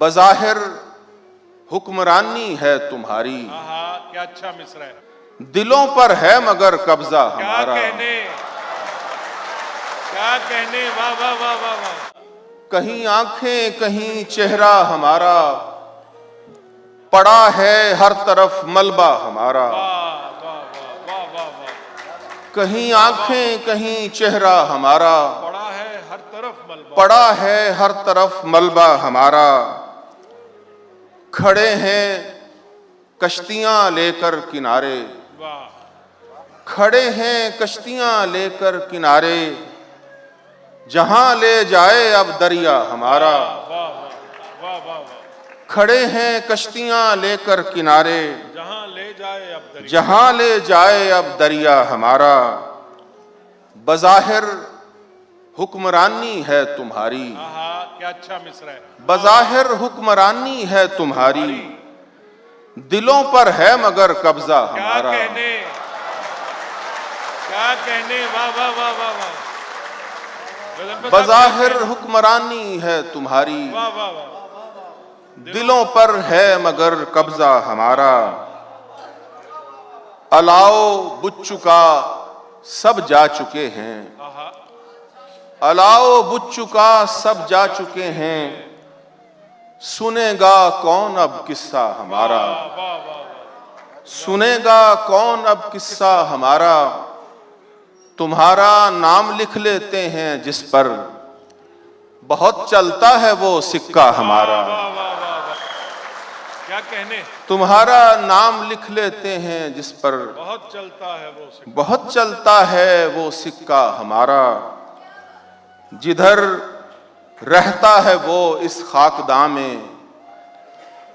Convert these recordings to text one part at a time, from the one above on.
बज़ाहिर हुक्मरानी है तुम्हारी, क्या अच्छा मिसरा है। दिलों पर है मगर कब्जा हमारा। क्या कहने, वाह वाह वाह वाह वाह। कहीं आंखें कहीं चेहरा हमारा, पड़ा है हर तरफ मलबा हमारा। वाह वाह वाह वाह वाह वाह। कहीं आंखें कहीं चेहरा हमारा, पड़ा है हर तरफ मलबा। पड़ा है हर तरफ मलबा हमारा। खड़े हैं कश्तियां लेकर किनारे, वाह। खड़े हैं कश्तियां लेकर किनारे, जहां ले जाए अब दरिया हमारा। वाह वाह वाह वाह। खड़े हैं कश्तियां लेकर किनारे, जहां ले जाए अब दरिया। जहां ले जाए अब दरिया हमारा। बज़ाहिर हुक्मरानी है तुम्हारी, क्या अच्छा मिसरा है। बज़ाहिर हुक्मरानी है तुम्हारी, दिलों पर है मगर कब्जा हमारा। क्या कहने, वाह वाह वाह वाह वाह। बज़ाहिर हुक्मरानी है तुम्हारी, वाह वाह वाह। दिलों पर है मगर कब्जा हमारा। अलाओ बुझ चुका सब जा चुके हैं, अलाओ बुझ चुका सब जा चुके हैं, सुनेगा कौन अब किस्सा हमारा। सुनेगा कौन अब किस्सा हमारा। तुम्हारा नाम लिख लेते हैं जिस पर, बहुत चलता है वो सिक्का हमारा। क्या कहने। तुम्हारा नाम लिख लेते हैं जिस पर, बहुत चलता है वो सिक्का। बहुत चलता है वो सिक्का हमारा। जिधर रहता है वो इस खाकदां में,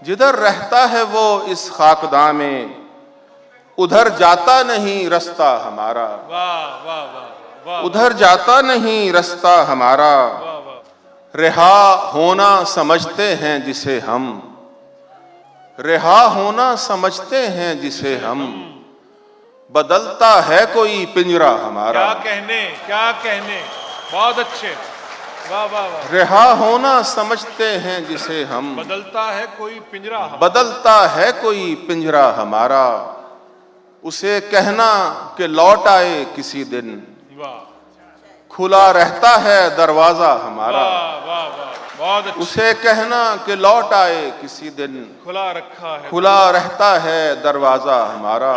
जिधर रहता है वो इस खाकदां में, उधर जाता नहीं रास्ता हमारा। वाह वाह वाह। उधर जाता नहीं रास्ता हमारा। रिहा होना समझते हैं जिसे हम, रिहा होना समझते हैं जिसे हम, बदलता है कोई पिंजरा हमारा। क्या कहने, बहुत अच्छे, वाह वाह वाह। रिहा होना समझते हैं जिसे हम, बदलता है कोई पिंजरा, बदलता है कोई पिंजरा हमारा। उसे कहना कि लौट आए किसी दिन, वाह। खुला रहता है दरवाजा हमारा। वाह वाह वाह, बहुत अच्छे। उसे कहना कि लौट आए किसी दिन, खुला रखा है, खुला रहता है दरवाजा हमारा।